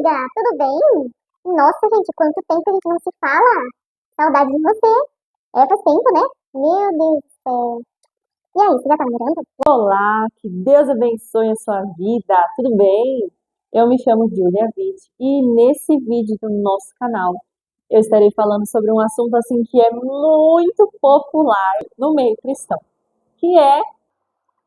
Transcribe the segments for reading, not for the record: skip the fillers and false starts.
amiga, tudo bem? Nossa, gente, quanto tempo a gente não se fala? Saudade de você. É, faz tempo, né? Meu Deus do céu. E aí, você já tá namorando? Olá, que Deus abençoe a sua vida, tudo bem? Eu me chamo Julia Witt e nesse vídeo do nosso canal eu estarei falando sobre um assunto assim que é muito popular no meio cristão, que é,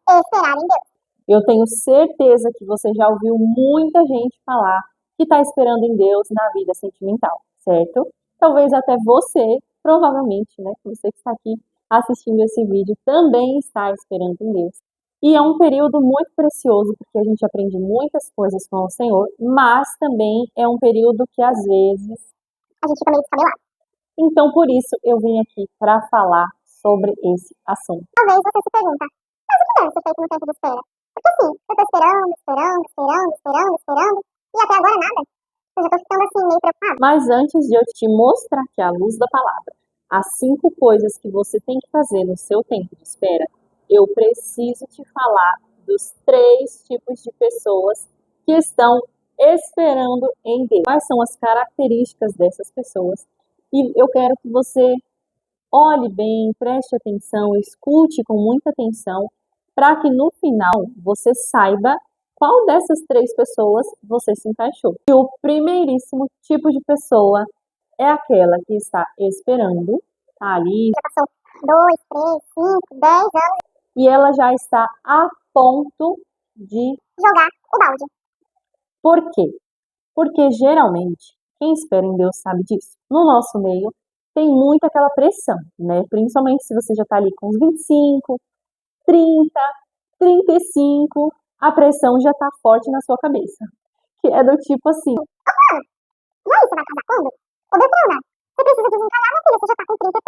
Esperar em Deus. eu tenho certeza que você já ouviu muita gente falar que está esperando em Deus na vida sentimental, certo? Talvez até você, provavelmente, né, você que está aqui assistindo esse vídeo, também está esperando em Deus. E é um período muito precioso, porque a gente aprende muitas coisas com o Senhor, mas também é um período que às vezes. A gente fica meio descabelado. Então, por isso, eu vim aqui para falar sobre esse assunto. Talvez você se pergunta, mas o que deve ser feito no tempo de espera? Porque assim, eu tô esperando, e até agora nada. Eu já tô ficando assim, meio preocupada. Mas antes de eu te mostrar que à luz da palavra, as 5 coisas que você tem que fazer no seu tempo de espera, eu preciso te falar dos 3 tipos de pessoas que estão esperando em Deus. Quais são as características dessas pessoas? E eu quero que você olhe bem, preste atenção, escute com muita atenção, para que no final você saiba qual dessas 3 pessoas você se encaixou. E o primeiríssimo tipo de pessoa é aquela que está esperando, tá ali, Já passou 2, 3, 5, 10 anos e ela já está a ponto de. jogar o balde. Por quê? Porque geralmente quem espera em Deus sabe disso. No nosso meio tem muito aquela pressão, né? Principalmente se você já está ali com uns 25, 30, 35, a pressão já está forte na sua cabeça. Que é do tipo assim, E aí, você vai casar quando? Ô, Beltrana, você precisa desencalhar, minha filha, você já tá com 33.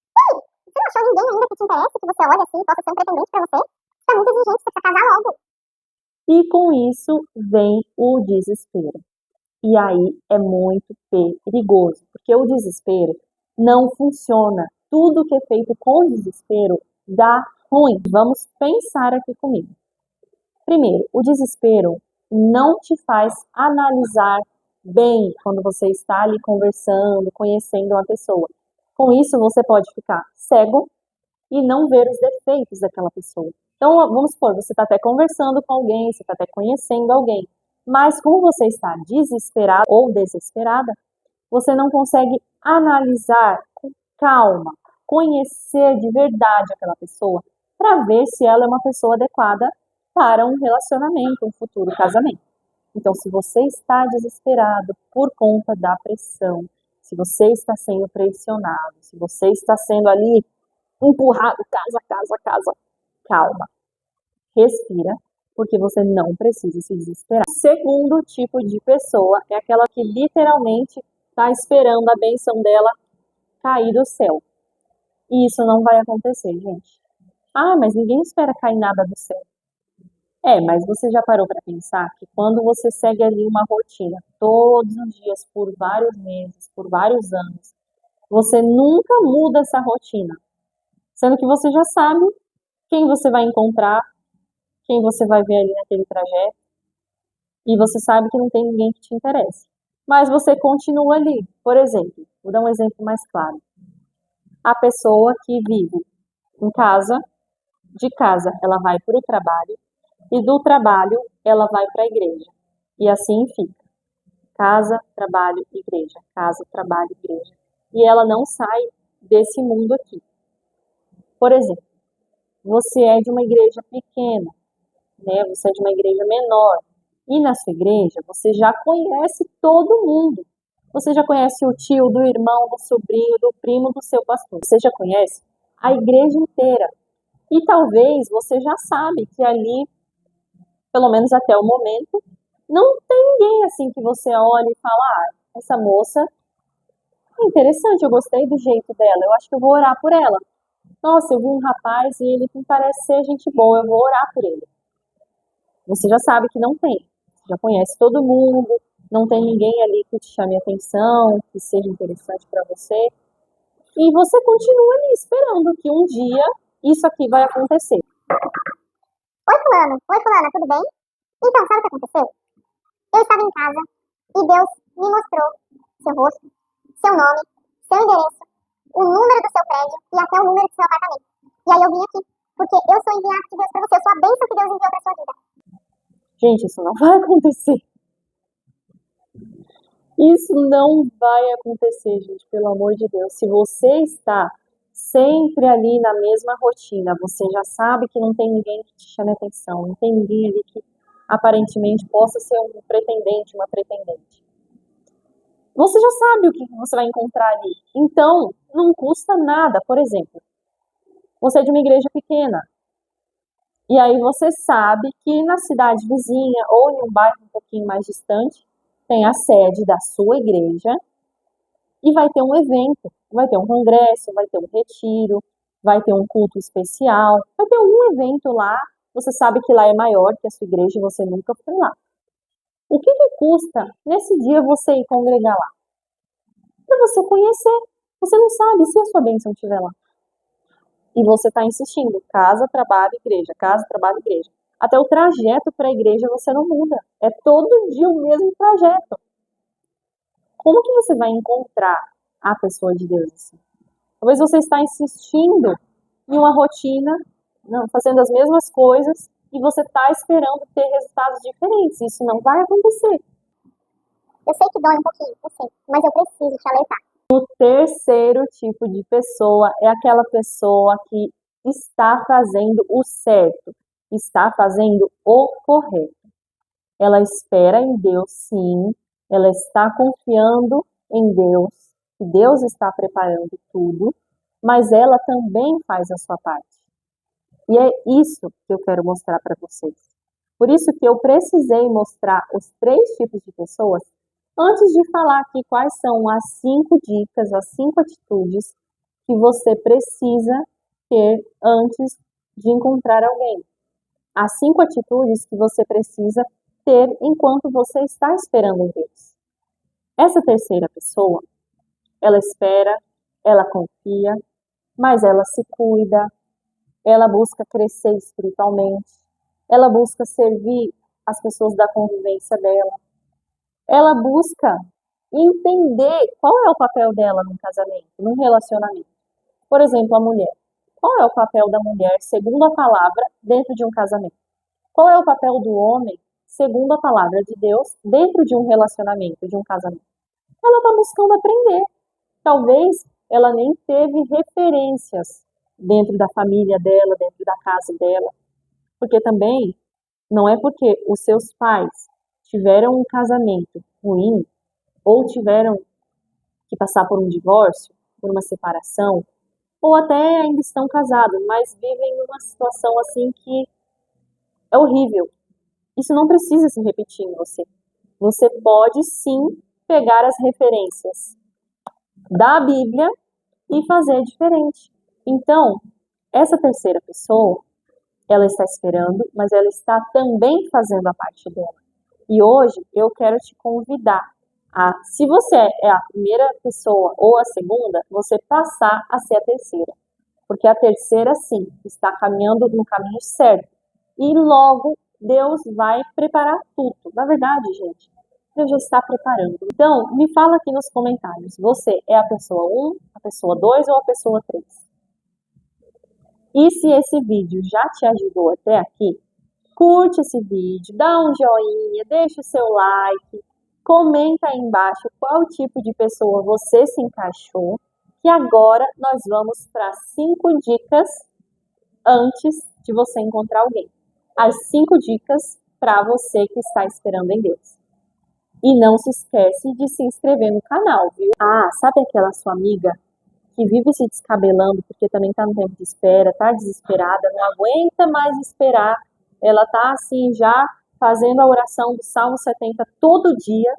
E aí, você não achou ninguém ainda que te interesse, que você olha assim, possa ser um pretendente pra você? Você tá muito exigente, você precisa casar logo. e com isso vem o desespero. E aí é muito perigoso, porque o desespero não funciona. Tudo que é feito com desespero dá ruim. Vamos pensar aqui comigo. Primeiro, o desespero não te faz analisar bem quando você está ali conversando, conhecendo uma pessoa. Com isso, você pode ficar cego e não ver os defeitos daquela pessoa. Então, vamos supor, você está até conversando com alguém, você está até conhecendo alguém, mas como você está desesperado ou desesperada, você não consegue analisar com calma, conhecer de verdade aquela pessoa, para ver se ela é uma pessoa adequada para um relacionamento, um futuro casamento. Então, se você está desesperado por conta da pressão, se você está sendo pressionado, se você está sendo ali empurrado, casa, calma, respira, porque você não precisa se desesperar. O segundo tipo de pessoa é aquela que literalmente está esperando a benção dela cair do céu. E isso não vai acontecer, gente. Ah, mas ninguém espera cair nada do céu. É, mas você já parou para pensar que quando você segue ali uma rotina todos os dias, por vários meses, por vários anos, você nunca muda essa rotina, sendo que você já sabe quem você vai encontrar, quem você vai ver ali naquele trajeto, e você sabe que não tem ninguém que te interesse. Mas você continua ali. Por exemplo, vou dar um exemplo mais claro. A pessoa que vive em casa, de casa ela vai para o trabalho, e do trabalho ela vai para a igreja. E assim fica. Casa, trabalho, igreja. Casa, trabalho, igreja. E ela não sai desse mundo aqui. Por exemplo, você é de uma igreja pequena, né? Você é de uma igreja menor. E na sua igreja, você já conhece todo mundo. Você já conhece o tio, do irmão, do sobrinho, do primo do seu pastor. Você já conhece a igreja inteira. E talvez você já sabe que ali, pelo menos até o momento, não tem ninguém assim que você olha e fala, ah, essa moça é interessante, eu gostei do jeito dela, eu acho que eu vou orar por ela. Nossa, eu vi um rapaz e ele me parece ser gente boa, eu vou orar por ele. Você já sabe que não tem. Você já conhece todo mundo, não tem ninguém ali que te chame a atenção, que seja interessante para você. E você continua ali esperando que um dia isso aqui vai acontecer. Oi, fulano, tudo bem? Então, sabe o que aconteceu? Eu estava em casa, E Deus me mostrou seu rosto, seu nome, seu endereço, o número do seu prédio e até o número do seu apartamento. E aí eu vim aqui, porque eu sou enviado de Deus pra você, eu sou a bênção que Deus enviou pra sua vida. Gente, isso não vai acontecer. Isso não vai acontecer, gente, pelo amor de Deus. Se você está sempre ali na mesma rotina, você já sabe que não tem ninguém que te chame atenção, não tem ninguém ali que aparentemente possa ser um pretendente, uma pretendente. Você já sabe o que você vai encontrar ali. Então, não custa nada. Por exemplo, você é de uma igreja pequena. E aí você sabe que na cidade vizinha ou em um bairro um pouquinho mais distante, tem a sede da sua igreja e vai ter um evento, vai ter um congresso, vai ter um retiro, vai ter um culto especial, vai ter algum evento lá. Você sabe que lá é maior que a sua igreja e você nunca foi lá. O que custa nesse dia você ir congregar lá? Para você conhecer. Você não sabe se a sua bênção estiver lá. E você está insistindo, casa, trabalho, igreja, casa, trabalho, igreja. Até o trajeto para a igreja você não muda. É todo dia o mesmo trajeto. Como que você vai encontrar a pessoa de Deus assim? Talvez você está insistindo em uma rotina, não, fazendo as mesmas coisas, e você está esperando ter resultados diferentes. Isso não vai acontecer. Eu sei que dói um pouquinho, eu sei, mas eu preciso te alertar. O terceiro tipo de pessoa é aquela pessoa que está fazendo o certo, está fazendo o correto. Ela espera em Deus, sim, ela está confiando em Deus, que Deus está preparando tudo, mas ela também faz a sua parte. E é isso que eu quero mostrar para vocês. Por isso que eu precisei mostrar os 3 tipos de pessoas antes de falar aqui quais são as 5 dicas, as 5 atitudes que você precisa ter antes de encontrar alguém. As 5 atitudes que você precisa ter enquanto você está esperando em Deus. Essa terceira pessoa, ela espera, ela confia, mas ela se cuida, ela busca crescer espiritualmente, ela busca servir as pessoas da convivência dela, ela busca entender qual é o papel dela num casamento, num relacionamento. Por exemplo, a mulher. Qual é o papel da mulher, segundo a palavra, dentro de um casamento? Qual é o papel do homem, segundo a palavra de Deus, dentro de um relacionamento, de um casamento? Ela está buscando aprender. Talvez ela nem teve referências dentro da família dela, dentro da casa dela. Porque também não é porque os seus pais tiveram um casamento ruim ou tiveram que passar por um divórcio, por uma separação, ou até ainda estão casados, mas vivem numa situação assim que é horrível. Isso não precisa se repetir em você. Você pode sim pegar as referências da Bíblia e fazer diferente. Então, essa terceira pessoa, ela está esperando, mas ela está também fazendo a parte dela. E hoje eu quero te convidar a, se você é a primeira pessoa ou a segunda, você passar a ser a terceira. Porque a terceira, sim, está caminhando no caminho certo. E logo Deus vai preparar tudo. Na verdade, gente, Deus já está preparando. Então, me fala aqui nos comentários. Você é a pessoa 1, a pessoa 2 ou a pessoa 3? E se esse vídeo já te ajudou até aqui, curte esse vídeo, dá um joinha, deixa o seu like, comenta aí embaixo qual tipo de pessoa você se encaixou. E agora nós vamos para 5 dicas antes de você encontrar alguém. As 5 dicas para você que está esperando em Deus. E não se esquece de se inscrever no canal, viu? Ah, sabe aquela sua amiga que vive se descabelando porque também está no tempo de espera, está desesperada, não aguenta mais esperar, ela está assim já fazendo a oração do Salmo 70 todo dia,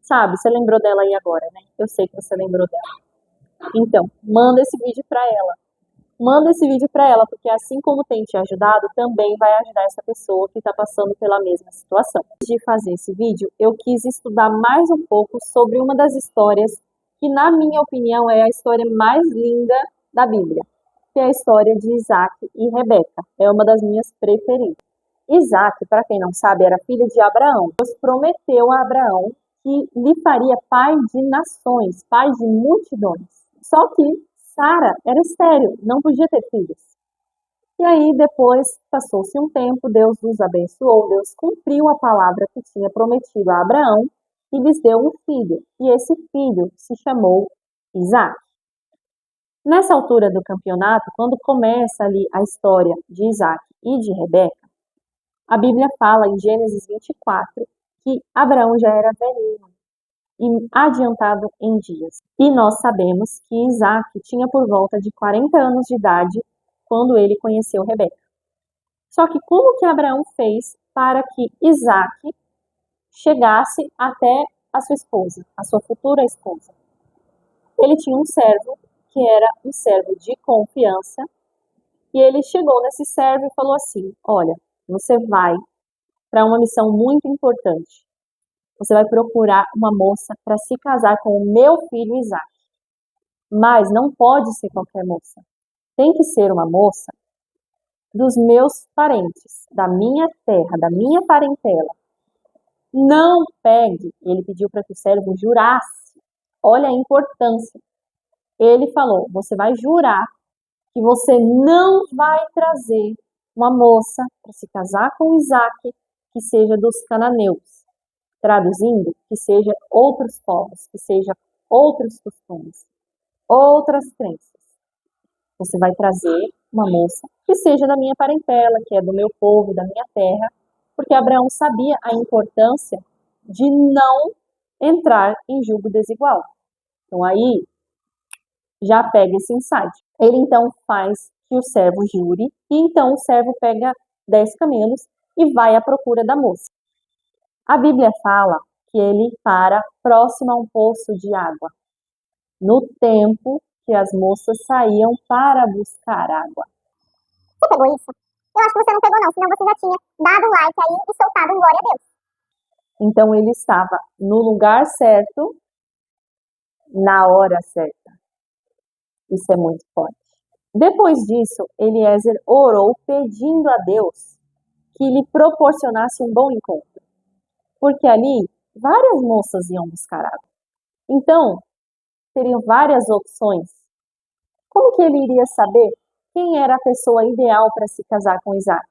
sabe? Você lembrou dela aí agora, né? Eu sei que você lembrou dela. Então, manda esse vídeo para ela. Manda esse vídeo para ela, porque assim como tem te ajudado, também vai ajudar essa pessoa que está passando pela mesma situação. Antes de fazer esse vídeo, eu quis estudar mais um pouco sobre uma das histórias que, na minha opinião, é a história mais linda da Bíblia, que é a história de Isaac e Rebeca. É uma das minhas preferidas. Isaac, para quem não sabe, era filho de Abraão. Deus prometeu a Abraão que lhe faria pai de nações, pai de multidões. Só que Sara era estéril, não podia ter filhos. E aí depois passou-se um tempo, Deus os abençoou, Deus cumpriu a palavra que tinha prometido a Abraão e lhes deu um filho. E esse filho se chamou Isaac. Nessa altura do campeonato, quando começa ali a história de Isaac e de Rebeca, a Bíblia fala em Gênesis 24 que Abraão já era velhinho e adiantado em dias. E nós sabemos que Isaac tinha por volta de 40 anos de idade quando ele conheceu Rebeca. Só que como que Abraão fez para que Isaac chegasse até a sua esposa, a sua futura esposa? Ele tinha um servo que era um servo de confiança e ele chegou nesse servo e falou assim: olha, você vai para uma missão muito importante. Você vai procurar uma moça para se casar com o meu filho Isaac. Mas não pode ser qualquer moça. Tem que ser uma moça dos meus parentes, da minha terra, da minha parentela. Não pegue, ele pediu para que o servo jurasse. Olha a importância. Ele falou: você vai jurar que você não vai trazer uma moça para se casar com Isaac que seja dos cananeus. Traduzindo, que seja outros povos, que seja outros costumes, outras crenças. Você vai trazer uma moça que seja da minha parentela, que é do meu povo, da minha terra, porque Abraão sabia a importância de não entrar em julgo desigual. Então aí já pega esse insight. Ele então faz que o servo jure, e então o servo pega 10 camelos e vai à procura da moça. A Bíblia fala que ele para próximo a um poço de água, no tempo que as moças saíam para buscar água. Você pegou isso? Eu acho que você não pegou não, senão você já tinha dado um like aí e soltado um glória a Deus. Então ele estava no lugar certo, na hora certa. Isso é muito forte. Depois disso, Eliezer orou pedindo a Deus que lhe proporcionasse um bom encontro. Porque ali várias moças iam buscar água. Então, teriam várias opções. Como que ele iria saber quem era a pessoa ideal para se casar com Isaac?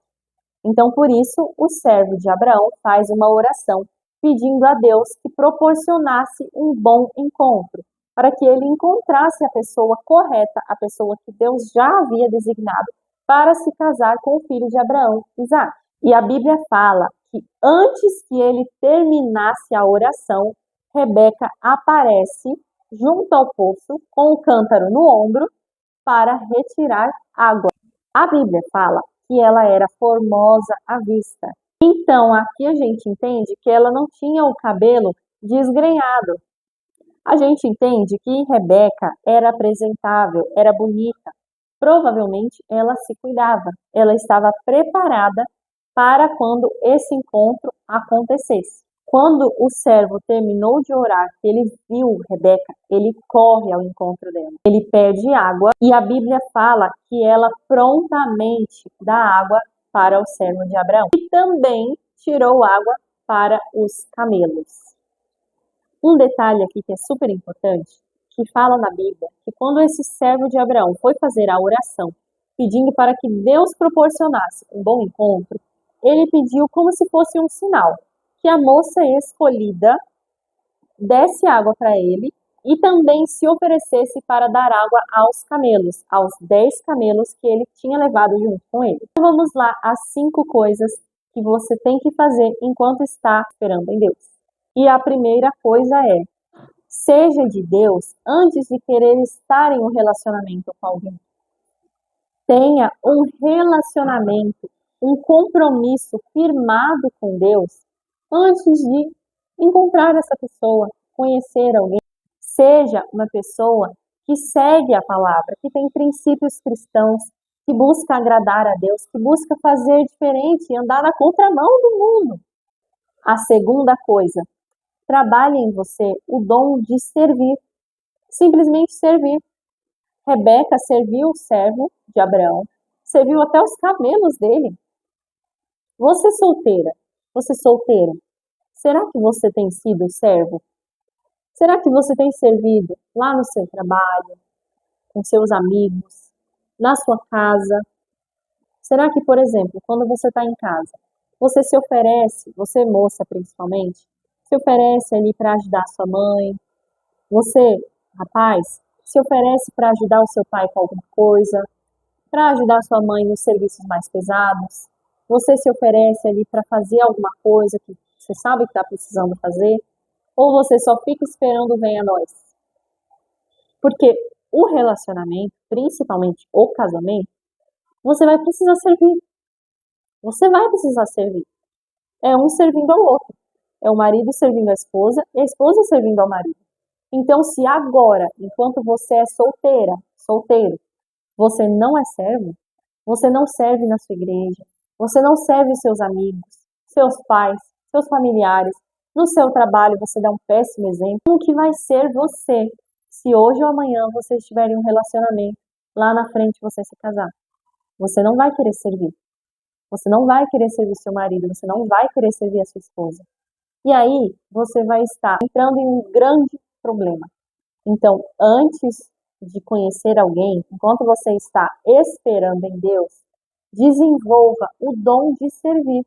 Então, por isso, o servo de Abraão faz uma oração pedindo a Deus que proporcionasse um bom encontro, para que ele encontrasse a pessoa correta, a pessoa que Deus já havia designado para se casar com o filho de Abraão, Isaac. E a Bíblia fala que antes que ele terminasse a oração, Rebeca aparece junto ao poço com o cântaro no ombro para retirar água. A Bíblia fala que ela era formosa à vista. Então, aqui a gente entende que ela não tinha o cabelo desgrenhado. A gente entende que Rebeca era apresentável, era bonita. Provavelmente ela se cuidava, ela estava preparada para quando esse encontro acontecesse. Quando o servo terminou de orar, ele viu Rebeca, ele corre ao encontro dela. Ele pede água e a Bíblia fala que ela prontamente dá água para o servo de Abraão. E também tirou água para os camelos. Um detalhe aqui que é super importante, que fala na Bíblia, que quando esse servo de Abraão foi fazer a oração, pedindo para que Deus proporcionasse um bom encontro, ele pediu como se fosse um sinal, que a moça escolhida desse água para ele e também se oferecesse para dar água aos camelos, aos 10 camelos que ele tinha levado junto com ele. Então vamos lá, as 5 coisas que você tem que fazer enquanto está esperando em Deus. E a primeira coisa é, seja de Deus antes de querer estar em um relacionamento com alguém. Tenha um relacionamento, um compromisso firmado com Deus antes de encontrar essa pessoa, conhecer alguém. Seja uma pessoa que segue a palavra, que tem princípios cristãos, que busca agradar a Deus, que busca fazer diferente e andar na contramão do mundo. A segunda coisa, trabalhe em você o dom de servir, simplesmente servir. Rebeca serviu o servo de Abraão, serviu até os camelos dele. Você solteira, você solteiro, Será que você tem sido servo? Será que você tem servido lá no seu trabalho, com seus amigos, na sua casa? Será que, por exemplo, quando você está em casa, você se oferece, você moça principalmente, se oferece ali para ajudar sua mãe? Você, rapaz, se oferece para ajudar o seu pai com alguma coisa, para ajudar sua mãe nos serviços mais pesados? Você se oferece ali para fazer alguma coisa que você sabe que está precisando fazer? Ou você só fica esperando venha nós? Porque o relacionamento, principalmente o casamento, você vai precisar servir. Você vai precisar servir. É um servindo ao outro. É o marido servindo a esposa e a esposa servindo ao marido. Então, se agora, enquanto você é solteira, solteiro, você não é servo, você não serve na sua igreja, você não serve seus amigos, seus pais, seus familiares, no seu trabalho você dá um péssimo exemplo, como que vai ser você se hoje ou amanhã você estiver em um relacionamento, lá na frente você se casar? Você não vai querer servir. Você não vai querer servir seu marido, você não vai querer servir a sua esposa. E aí você vai estar entrando em um grande problema. Então, antes de conhecer alguém, enquanto você está esperando em Deus, desenvolva o dom de servir,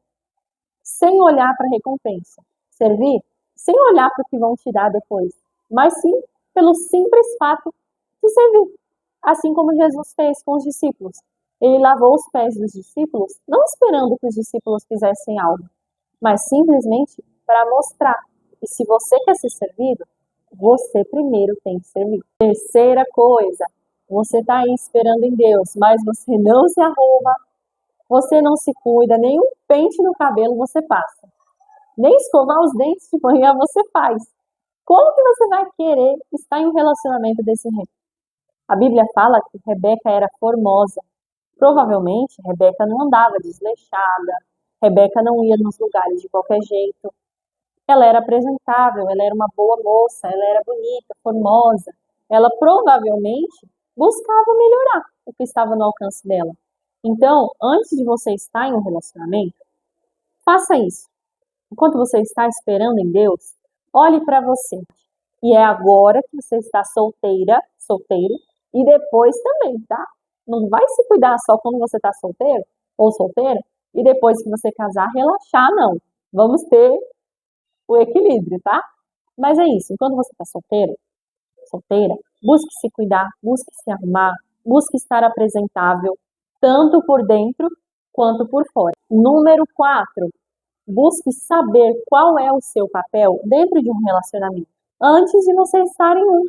sem olhar para a recompensa. Servir sem olhar para o que vão te dar depois, mas sim pelo simples fato de servir. Assim como Jesus fez com os discípulos. Ele lavou os pés dos discípulos, não esperando que os discípulos fizessem algo, mas simplesmente para mostrar que se você quer ser servido, você primeiro tem que servir. Terceira coisa, você está aí esperando em Deus, mas você não se arruma, você não se cuida, nenhum pente no cabelo você passa. Nem escovar os dentes de manhã você faz. Como que você vai querer estar em um relacionamento desse jeito? A Bíblia fala que Rebeca era formosa. Provavelmente, Rebeca não andava desleixada, Rebeca não ia nos lugares de qualquer jeito. Ela era apresentável, ela era uma boa moça, ela era bonita, formosa. Ela provavelmente buscava melhorar o que estava no alcance dela. Então, antes de você estar em um relacionamento, faça isso. Enquanto você está esperando em Deus, olhe para você. E é agora que você está solteira, solteiro, e depois também, tá? Não vai se cuidar só quando você está solteiro ou solteira, e depois que você casar, relaxar, não. Vamos ter o equilíbrio, tá? Mas é isso, enquanto você está solteiro, solteira, busque se cuidar, busque se arrumar, busque estar apresentável, tanto por dentro quanto por fora. Número 4, busque saber qual é o seu papel dentro de um relacionamento, antes de você estar em um.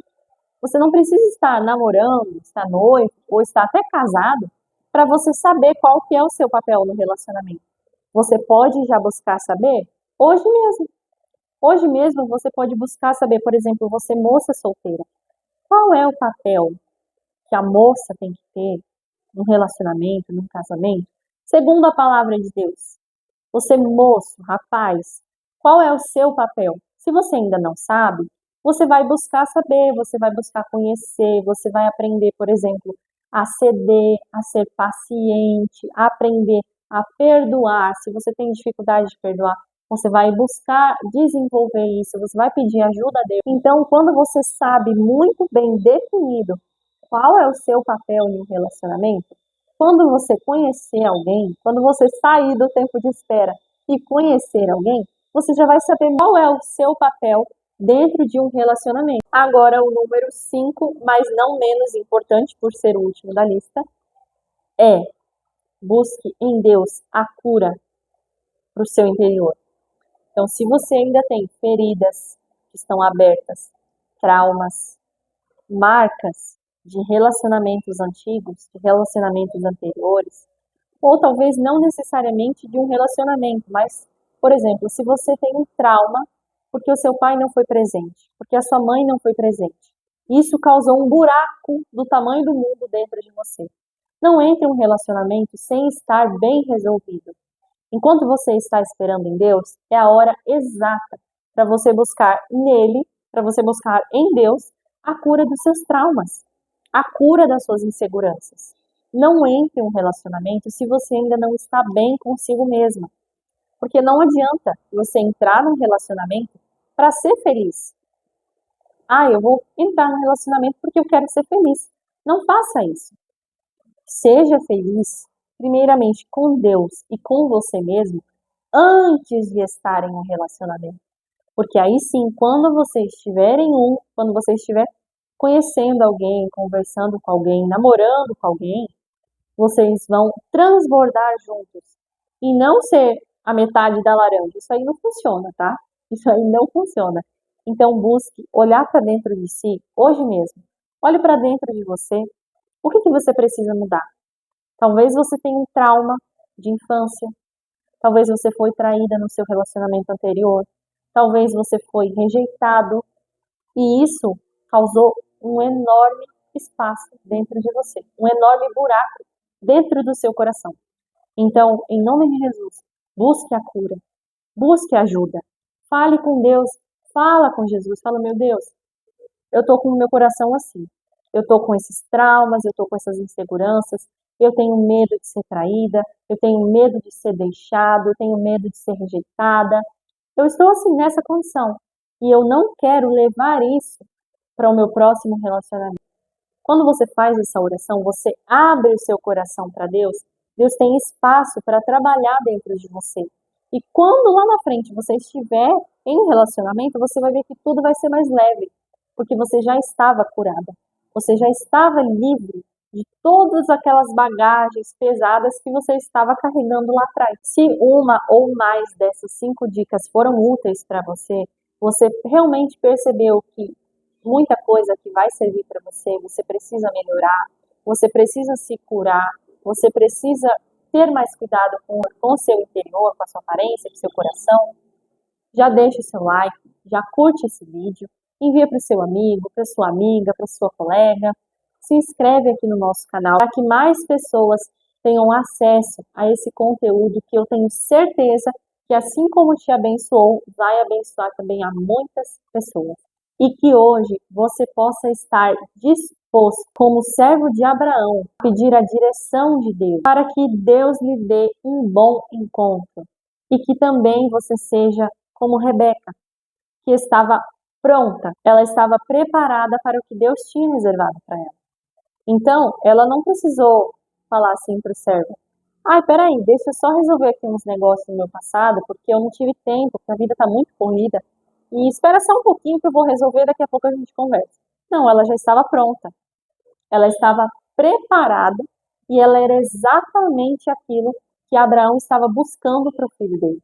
Você não precisa estar namorando, estar noivo ou estar até casado para você saber qual que é o seu papel no relacionamento. Você pode já buscar saber hoje mesmo. Hoje mesmo você pode buscar saber, por exemplo, você moça solteira, qual é o papel que a moça tem que ter num relacionamento, num casamento, segundo a palavra de Deus. Você moço, rapaz, qual é o seu papel? Se você ainda não sabe, você vai buscar saber, você vai buscar conhecer, você vai aprender, por exemplo, a ceder, a ser paciente, a aprender a perdoar. Se você tem dificuldade de perdoar, você vai buscar desenvolver isso, você vai pedir ajuda a Deus. Então, quando você sabe muito bem definido qual é o seu papel em um relacionamento, quando você conhecer alguém, quando você sair do tempo de espera e conhecer alguém, você já vai saber qual é o seu papel dentro de um relacionamento. Agora, o número 5, mas não menos importante por ser o último da lista, é busque em Deus a cura para o seu interior. Então, se você ainda tem feridas que estão abertas, traumas, marcas de relacionamentos antigos, de relacionamentos anteriores, ou talvez não necessariamente de um relacionamento, mas, por exemplo, se você tem um trauma porque o seu pai não foi presente, porque a sua mãe não foi presente, isso causou um buraco do tamanho do mundo dentro de você. Não entre em um relacionamento sem estar bem resolvido. Enquanto você está esperando em Deus, é a hora exata para você buscar nele, para você buscar em Deus a cura dos seus traumas, a cura das suas inseguranças. Não entre em um relacionamento se você ainda não está bem consigo mesma. Porque não adianta você entrar num relacionamento para ser feliz. Ah, eu vou entrar num relacionamento porque eu quero ser feliz. Não faça isso. Seja feliz, primeiramente com Deus e com você mesmo, antes de estar em um relacionamento. Porque aí sim, quando você estiver quando você estiver conhecendo alguém, conversando com alguém, namorando com alguém, vocês vão transbordar juntos. E não ser a metade da laranja. Isso aí não funciona, tá? Isso aí não funciona. Então busque olhar para dentro de si hoje mesmo. Olhe para dentro de você. O que você precisa mudar? Talvez você tenha um trauma de infância. Talvez você foi traída no seu relacionamento anterior. Talvez você foi rejeitado. E isso causou um enorme espaço dentro de você. Um enorme buraco dentro do seu coração. Então, em nome de Jesus, busque a cura. Busque ajuda. Fale com Deus. Fala com Jesus. Fala, meu Deus, eu tô com o meu coração assim. Eu tô com esses traumas, eu tô com essas inseguranças, eu tenho medo de ser traída, eu tenho medo de ser deixada, eu tenho medo de ser rejeitada. Eu estou assim nessa condição e eu não quero levar isso para o meu próximo relacionamento. Quando você faz essa oração, você abre o seu coração para Deus, Deus tem espaço para trabalhar dentro de você. E quando lá na frente você estiver em um relacionamento, você vai ver que tudo vai ser mais leve, porque você já estava curada. Você já estava livre de todas aquelas bagagens pesadas que você estava carregando lá atrás. Se uma ou mais dessas 5 dicas foram úteis para você, você realmente percebeu que muita coisa que vai servir para você, você precisa melhorar, você precisa se curar, você precisa ter mais cuidado com o seu interior, com a sua aparência, com o seu coração, já deixa o seu like, já curte esse vídeo, envia para o seu amigo, para sua amiga, para sua colega, se inscreve aqui no nosso canal para que mais pessoas tenham acesso a esse conteúdo que eu tenho certeza que assim como te abençoou, vai abençoar também a muitas pessoas. E que hoje você possa estar disposto, como servo de Abraão, a pedir a direção de Deus, para que Deus lhe dê um bom encontro. E que também você seja como Rebeca, que estava pronta, ela estava preparada para o que Deus tinha reservado para ela. Então, ela não precisou falar assim para o servo: ai, peraí, deixa eu só resolver aqui uns negócios no meu passado, porque eu não tive tempo, porque a vida está muito corrida. E espera só um pouquinho que eu vou resolver, daqui a pouco a gente conversa. Não, ela já estava pronta. Ela estava preparada e ela era exatamente aquilo que Abraão estava buscando para o filho dele.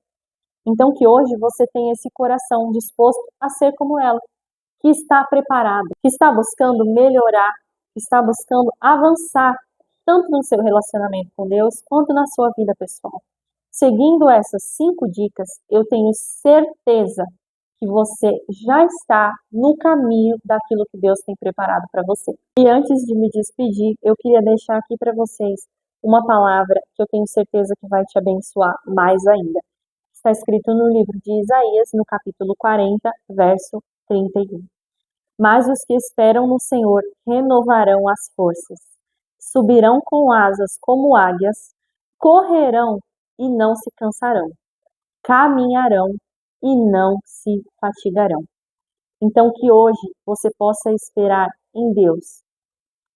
Então que hoje você tenha esse coração disposto a ser como ela, que está preparada, que está buscando melhorar, que está buscando avançar, tanto no seu relacionamento com Deus, quanto na sua vida pessoal. Seguindo essas 5 dicas, eu tenho certeza que você já está no caminho daquilo que Deus tem preparado para você. E antes de me despedir, eu queria deixar aqui para vocês uma palavra que eu tenho certeza que vai te abençoar mais ainda. Está escrito no livro de Isaías, no capítulo 40, verso 31. Mas os que esperam no Senhor renovarão as forças, subirão com asas como águias, correrão e não se cansarão, caminharão e não se fatigarão. Então que hoje você possa esperar em Deus,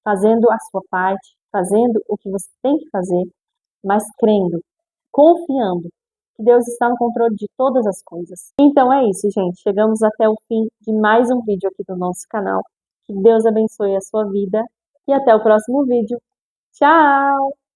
fazendo a sua parte, fazendo o que você tem que fazer, mas crendo, confiando que Deus está no controle de todas as coisas. Então é isso, gente. Chegamos até o fim de mais um vídeo aqui do nosso canal. Que Deus abençoe a sua vida e até o próximo vídeo. Tchau!